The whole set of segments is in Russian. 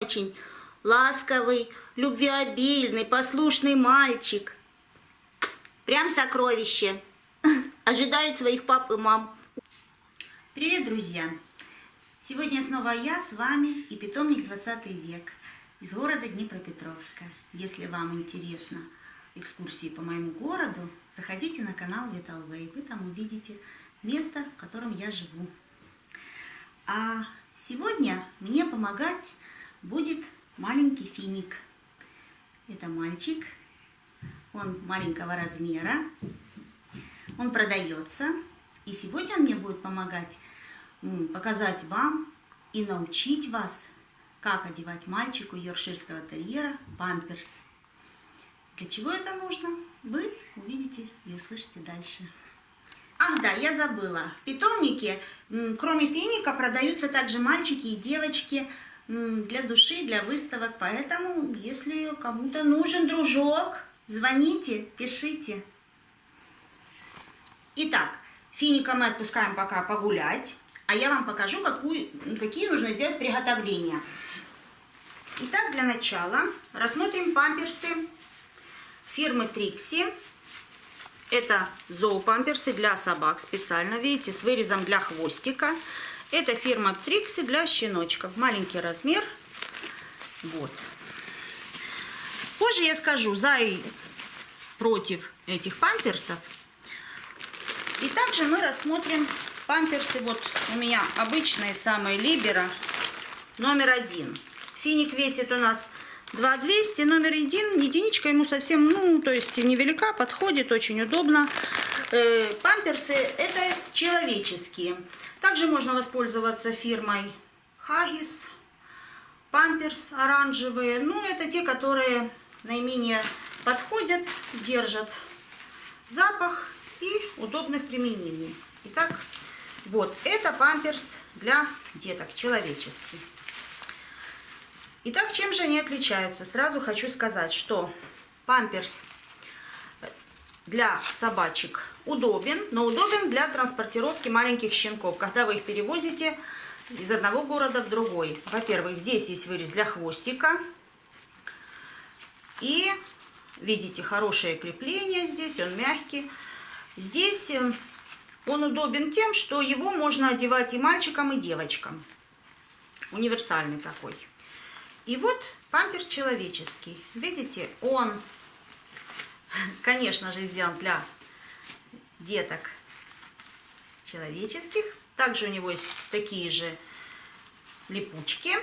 очень ласковый, любвеобильный, послушный мальчик. Прям сокровище. Ожидает своих пап и мам. Привет, друзья! Сегодня снова я с вами и питомник 20 век из города Днепропетровска. Если вам интересно экскурсии по моему городу, заходите на канал Vitalway. Вы там увидите место, в котором я живу. А сегодня мне помогать будет маленький финик. Это мальчик, он маленького размера, он продается. И сегодня он мне будет помогать показать вам и научить вас, как одевать мальчику йоркширского терьера памперс. Для чего это нужно, вы увидите и услышите дальше. Ах да, я забыла. В питомнике, кроме финика, продаются также мальчики и девочки для души, для выставок. Поэтому, если кому-то нужен дружок, звоните, пишите. Итак, финика мы отпускаем пока погулять, а я вам покажу, какие нужно сделать приготовления. Итак, для начала рассмотрим памперсы фирмы Трикси. Это зоопамперсы для собак специально, видите, с вырезом для хвостика. Это фирма Трикси для щеночков, маленький размер. Вот. Позже я скажу за и против этих памперсов. И также мы рассмотрим памперсы. Вот у меня обычные самые Либера номер 1. Финик весит у нас 2200, номер 1, единичка ему совсем, то есть невелика, подходит, очень удобно. Памперсы это человеческие. Также можно воспользоваться фирмой Huggies. Памперс оранжевые, это те, которые наименее подходят, держат запах и удобны в применении. Итак, вот это памперс для деток, человеческий. Итак, чем же они отличаются? Сразу хочу сказать, что памперс для собачек удобен, но удобен для транспортировки маленьких щенков, когда вы их перевозите из одного города в другой. Во-первых, здесь есть вырез для хвостика. И видите, хорошее крепление здесь, он мягкий. Здесь он удобен тем, что его можно одевать и мальчикам, и девочкам. Универсальный такой. И вот памперс человеческий. Видите, он, конечно же, сделан для деток человеческих. Также у него есть такие же липучки.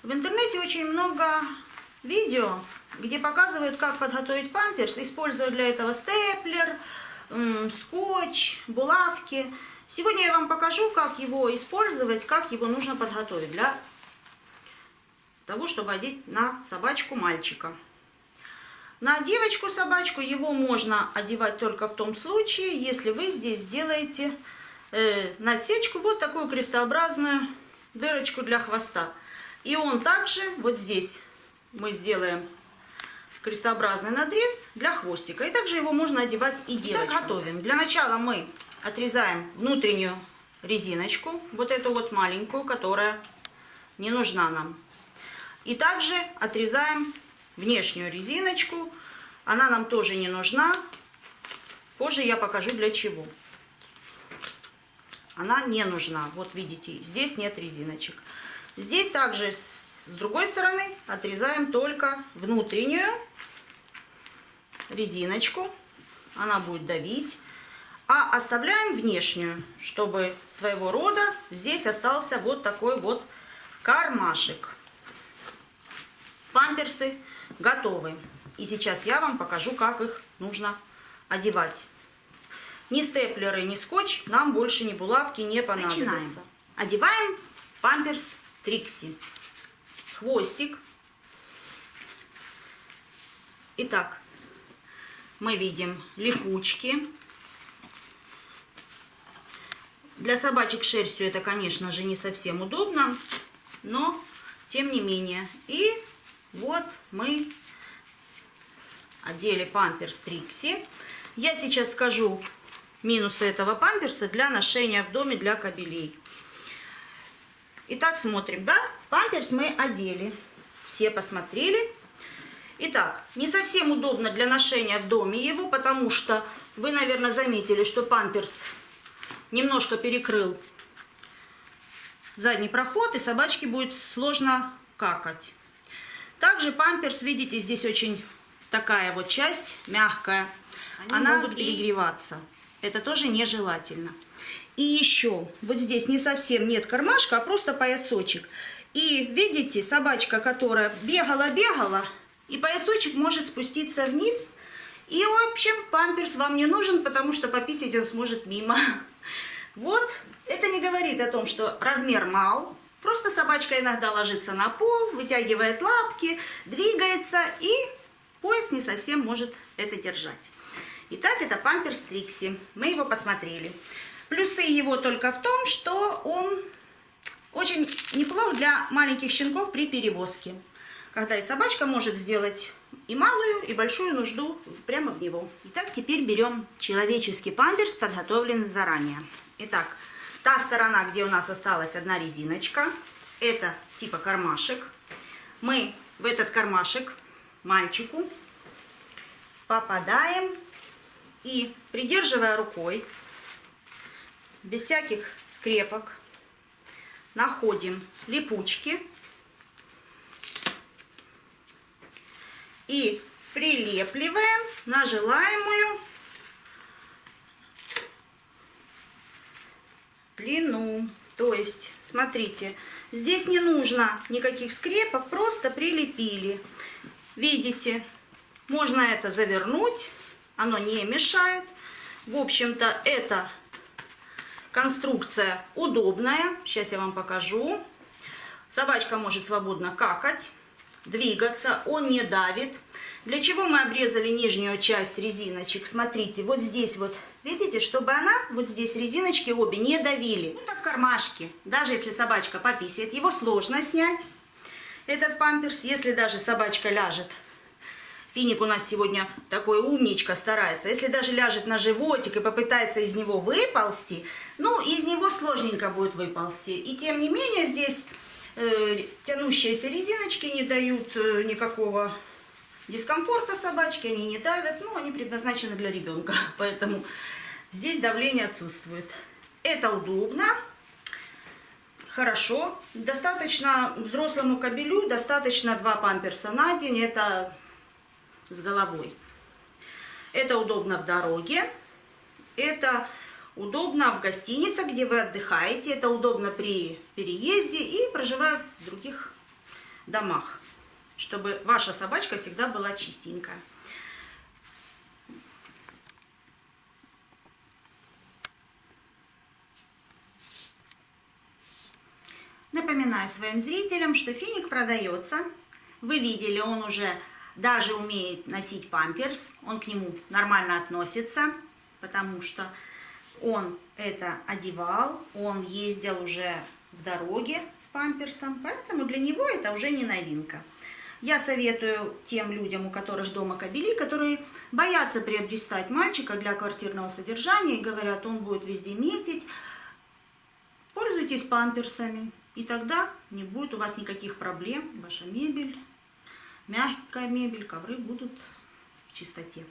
В интернете очень много видео, где показывают, как подготовить памперс, используя для этого степлер, скотч, булавки. Сегодня я вам покажу, как его использовать, как его нужно подготовить для того, чтобы одеть на собачку мальчика. На девочку собачку его можно одевать только в том случае, если вы здесь сделаете надсечку, вот такую крестообразную дырочку для хвоста. И он также, вот здесь мы сделаем крестообразный надрез для хвостика. И также его можно одевать и девочкам. Итак, готовим. Для начала мы отрезаем внутреннюю резиночку, вот эту вот маленькую, которая не нужна нам. И также отрезаем внешнюю резиночку. Она нам тоже не нужна. Позже я покажу для чего. Она не нужна. Вот видите, здесь нет резиночек. Здесь также с другой стороны отрезаем только внутреннюю резиночку. Она будет давить. А оставляем внешнюю, чтобы своего рода здесь остался вот такой вот кармашек. Памперсы готовы. И сейчас я вам покажу, как их нужно одевать. Ни степлеры, ни скотч нам больше, ни булавки не понадобятся. Начинаем. Одеваем памперс Трикси. Хвостик. Итак, мы видим липучки. Для собачек с шерстью это, конечно же, не совсем удобно, но тем не менее. И вот мы одели памперс Трикси. Я сейчас скажу минусы этого памперса для ношения в доме для кобелей. Итак, смотрим, да? Памперс мы одели. Все посмотрели. Итак, не совсем удобно для ношения в доме его, потому что вы, наверное, заметили, что памперс немножко перекрыл задний проход, и собачке будет сложно какать. Также памперс, видите, здесь очень такая вот часть мягкая. Она могут перегреваться. Это тоже нежелательно. И еще, вот здесь не совсем нет кармашка, а просто поясочек. И видите, собачка, которая бегала, и поясочек может спуститься вниз. И, в общем, памперс вам не нужен, потому что пописать он сможет мимо. Вот, это не говорит о том, что размер мал. Просто собачка иногда ложится на пол, вытягивает лапки, двигается, и пояс не совсем может это держать. Итак, это памперс Трикси. Мы его посмотрели. Плюсы его только в том, что он очень неплох для маленьких щенков при перевозке. Когда и собачка может сделать и малую, и большую нужду прямо в него. Итак, теперь берем человеческий памперс, подготовленный заранее. Итак, та сторона, где у нас осталась одна резиночка, это типа кармашек. Мы в этот кармашек мальчику попадаем и, придерживая рукой, без всяких скрепок, находим липучки и прилепливаем на желаемую длину. То есть, смотрите, здесь не нужно никаких скрепок, просто прилепили. Видите, можно это завернуть, оно не мешает. В общем-то, это конструкция удобная. Сейчас я вам покажу. Собачка может свободно какать, двигаться, он не давит. Для чего мы обрезали нижнюю часть резиночек? Смотрите, вот здесь вот, видите, чтобы она, вот здесь резиночки обе не давили. Это в кармашке. Даже если собачка пописает, его сложно снять, этот памперс. Если даже собачка ляжет, Финик у нас сегодня такой умничка, старается. Если даже ляжет на животик и попытается из него выползти, ну, из него сложненько будет выползти. И тем не менее здесь тянущиеся резиночки не дают никакого дискомфорта собачке, они не давят, ну, они предназначены для ребенка, поэтому здесь давление отсутствует. Это удобно, хорошо. Достаточно взрослому кобелю, достаточно 2 памперса на день, это с головой. Это удобно в дороге, это удобно в гостиницах, где вы отдыхаете, это удобно при переезде и проживая в других домах, чтобы ваша собачка всегда была чистенькая. Напоминаю своим зрителям, что Финик продается. Вы видели, он уже даже умеет носить памперс, он к нему нормально относится, потому что он это одевал, он ездил уже в дороге с памперсом, поэтому для него это уже не новинка. Я советую тем людям, у которых дома кобели, которые боятся приобретать мальчика для квартирного содержания и говорят, он будет везде метить, пользуйтесь памперсами, и тогда не будет у вас никаких проблем, ваша мебель, мягкая мебель, ковры будут в чистоте.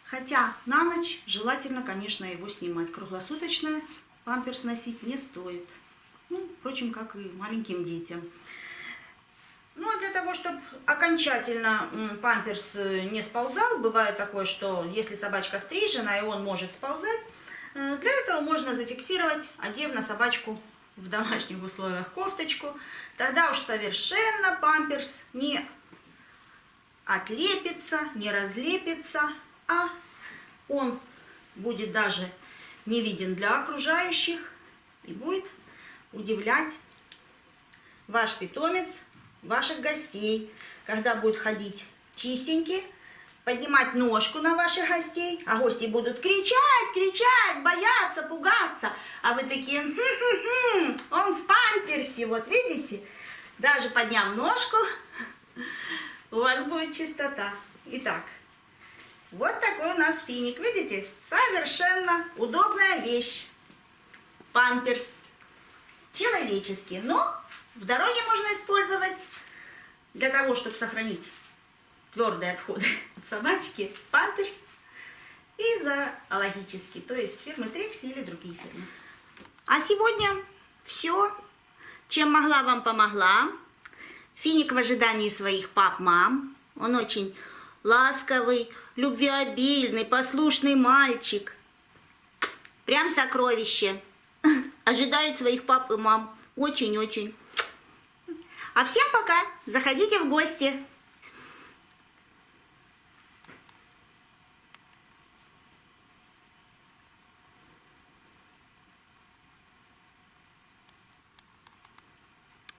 Хотя на ночь желательно, конечно, его снимать. Круглосуточно памперс носить не стоит. Ну, впрочем, как и маленьким детям. Ну, а для того, чтобы окончательно памперс не сползал, бывает такое, что если собачка стрижена, и он может сползать, для этого можно зафиксировать, одев на собачку в домашних условиях кофточку. Тогда уж совершенно памперс не отлепится, не разлепится, а он будет даже не виден для окружающих и будет удивлять ваш питомец, ваших гостей, когда будет ходить чистенький, поднимать ножку на ваших гостей, а гости будут кричать, бояться, пугаться, а вы такие, он в памперсе, вот видите, даже подняв ножку, у вас будет чистота. Итак, вот такой у нас Финик, видите, совершенно удобная вещь, памперс. человеческий, но в дороге можно использовать для того, чтобы сохранить твердые отходы от собачки, памперс, и зоологический, то есть фирмы Трикси или другие фирмы. А сегодня все. Чем могла, вам помогла. Финик в ожидании своих пап, мам. Он очень ласковый, любвеобильный, послушный мальчик. Прям сокровище. Ожидает своих пап и мам. Очень-очень. А всем пока. Заходите в гости.